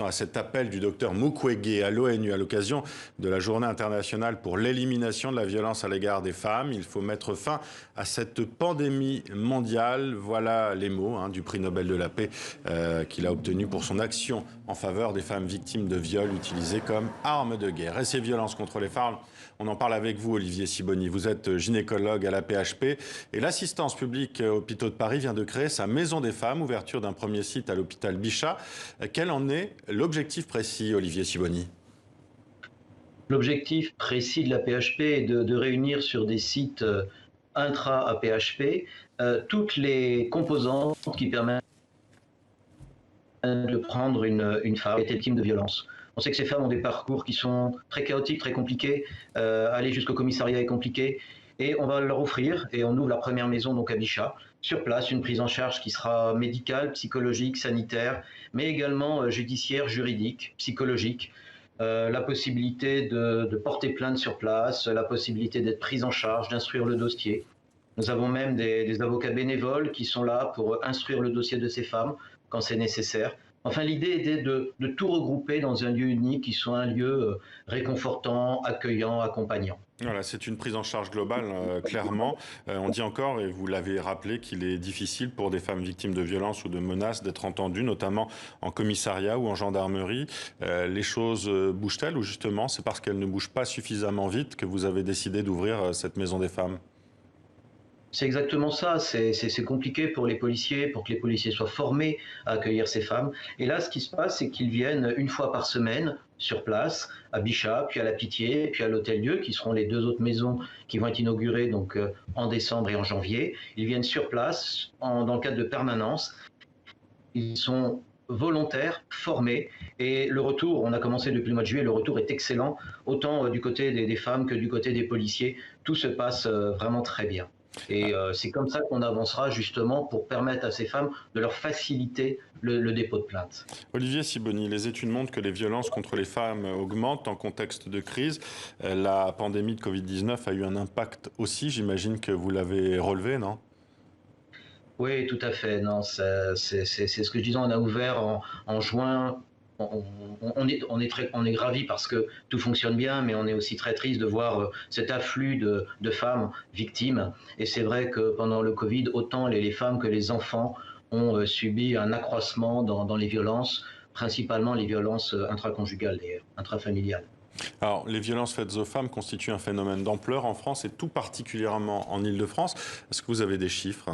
À cet appel du docteur Mukwege à l'ONU à l'occasion de la Journée internationale pour l'élimination de la violence à l'égard des femmes. Il faut mettre fin à cette pandémie mondiale. Voilà les mots du prix Nobel de la paix qu'il a obtenu pour son action en faveur des femmes victimes de viols utilisées comme armes de guerre. Et ces violences contre les femmes, on en parle avec vous, Olivier Sibony. Vous êtes gynécologue à la PHP et l'Assistance publique Hôpitaux de Paris vient de créer sa Maison des femmes, ouverture d'un premier site à l'hôpital Bichat. Quel en est l'objectif précis, Olivier Sibony? L'objectif précis de la PHP est de réunir sur des sites intra-APHP toutes les composantes qui permettent de prendre une femme qui est victime de violence. On sait que ces femmes ont des parcours qui sont très chaotiques, très compliqués. Aller jusqu'au commissariat est compliqué. Et on va leur offrir, et on ouvre la première maison donc à Bichat, sur place, une prise en charge qui sera médicale, psychologique, sanitaire, mais également judiciaire, juridique, psychologique. La possibilité de porter plainte sur place, la possibilité d'être prise en charge, d'instruire le dossier. Nous avons même des avocats bénévoles qui sont là pour instruire le dossier de ces femmes quand c'est nécessaire. Enfin, l'idée était de tout regrouper dans un lieu unique qui soit un lieu réconfortant, accueillant, accompagnant. Voilà, c'est une prise en charge globale, clairement. On dit encore, et vous l'avez rappelé, qu'il est difficile pour des femmes victimes de violences ou de menaces d'être entendues, notamment en commissariat ou en gendarmerie. Les choses bougent-elles ou justement c'est parce qu'elles ne bougent pas suffisamment vite que vous avez décidé d'ouvrir cette Maison des femmes? C'est exactement ça, c'est compliqué pour les policiers, pour que les policiers soient formés à accueillir ces femmes. Et là, ce qui se passe, c'est qu'ils viennent une fois par semaine sur place, à Bichat, puis à la Pitié, puis à l'Hôtel-Dieu, qui seront les deux autres maisons qui vont être inaugurées donc, en décembre et en janvier. Ils viennent sur place dans le cadre de permanence. Ils sont volontaires, formés, et le retour, on a commencé depuis le mois de juillet, le retour est excellent, autant du côté des femmes que du côté des policiers. Tout se passe vraiment très bien. Et c'est comme ça qu'on avancera justement pour permettre à ces femmes de leur faciliter le dépôt de plainte. Olivier Sibony, les études montrent que les violences contre les femmes augmentent en contexte de crise. La pandémie de Covid-19 a eu un impact aussi, j'imagine que vous l'avez relevé, non? Oui, tout à fait. Non, c'est ce que je disais, on a ouvert en juin. On est ravis parce que tout fonctionne bien, mais on est aussi très triste de voir cet afflux de femmes victimes. Et c'est vrai que pendant le Covid, autant les femmes que les enfants ont subi un accroissement dans les violences, principalement les violences intraconjugales et intrafamiliales. Alors, les violences faites aux femmes constituent un phénomène d'ampleur en France et tout particulièrement en Île-de-France. Est-ce que vous avez des chiffres?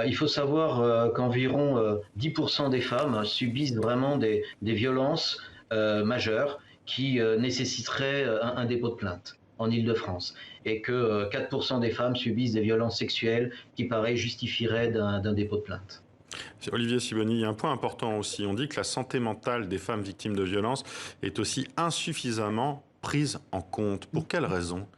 Il faut savoir qu'environ 10% des femmes subissent vraiment des violences majeures qui nécessiteraient un dépôt de plainte en Île-de-France et que 4% des femmes subissent des violences sexuelles qui, pareil, justifieraient d'un dépôt de plainte. Olivier Sibony, il y a un point important aussi. On dit que la santé mentale des femmes victimes de violences est aussi insuffisamment prise en compte. Pour quelles raisons?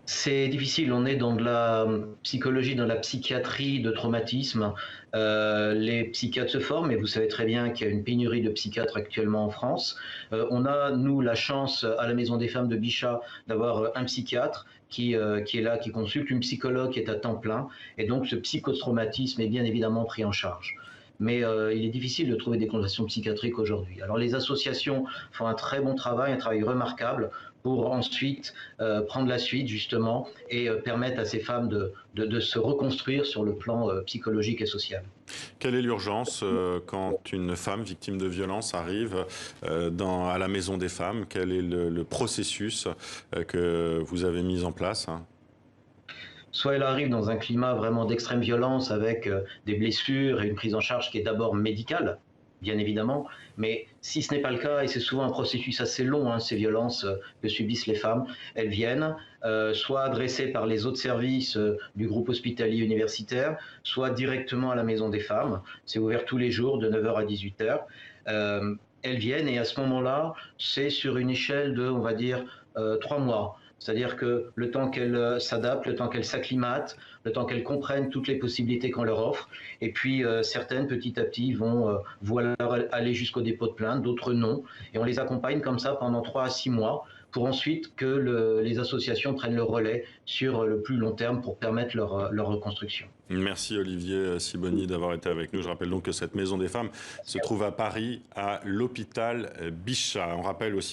C'est difficile, on est dans de la psychologie, dans la psychiatrie de traumatisme. Les psychiatres se forment, et vous savez très bien qu'il y a une pénurie de psychiatres actuellement en France. On a, nous, la chance à la Maison des femmes de Bichat d'avoir un psychiatre qui est là, qui consulte, une psychologue qui est à temps plein, et donc ce psychotraumatisme est bien évidemment pris en charge. Mais il est difficile de trouver des consultations psychiatriques aujourd'hui. Alors les associations font un très bon travail, un travail remarquable pour ensuite prendre la suite justement et permettre à ces femmes de se reconstruire sur le plan psychologique et social. Quelle est l'urgence quand une femme victime de violence arrive à la Maison des femmes? Quel est le processus que vous avez mis en place? Soit elle arrive dans un climat vraiment d'extrême violence avec des blessures et une prise en charge qui est d'abord médicale, bien évidemment, mais si ce n'est pas le cas, et c'est souvent un processus assez long, ces violences que subissent les femmes, elles viennent soit adressées par les autres services du groupe hospitalier universitaire, soit directement à la Maison des femmes. C'est ouvert tous les jours de 9h à 18h. Elles viennent et à ce moment-là, c'est sur une échelle de, on va dire, 3 mois. C'est-à-dire que le temps qu'elles s'adaptent, le temps qu'elles s'acclimatent, le temps qu'elles comprennent toutes les possibilités qu'on leur offre, et puis certaines petit à petit vont aller jusqu'au dépôt de plainte, d'autres non, et on les accompagne comme ça pendant 3 à 6 mois pour ensuite que les associations prennent le relais sur le plus long terme pour permettre leur reconstruction. Merci Olivier Sibony d'avoir été avec nous. Je rappelle donc que cette maison des femmes se trouve à Paris, à l'hôpital Bichat. On rappelle aussi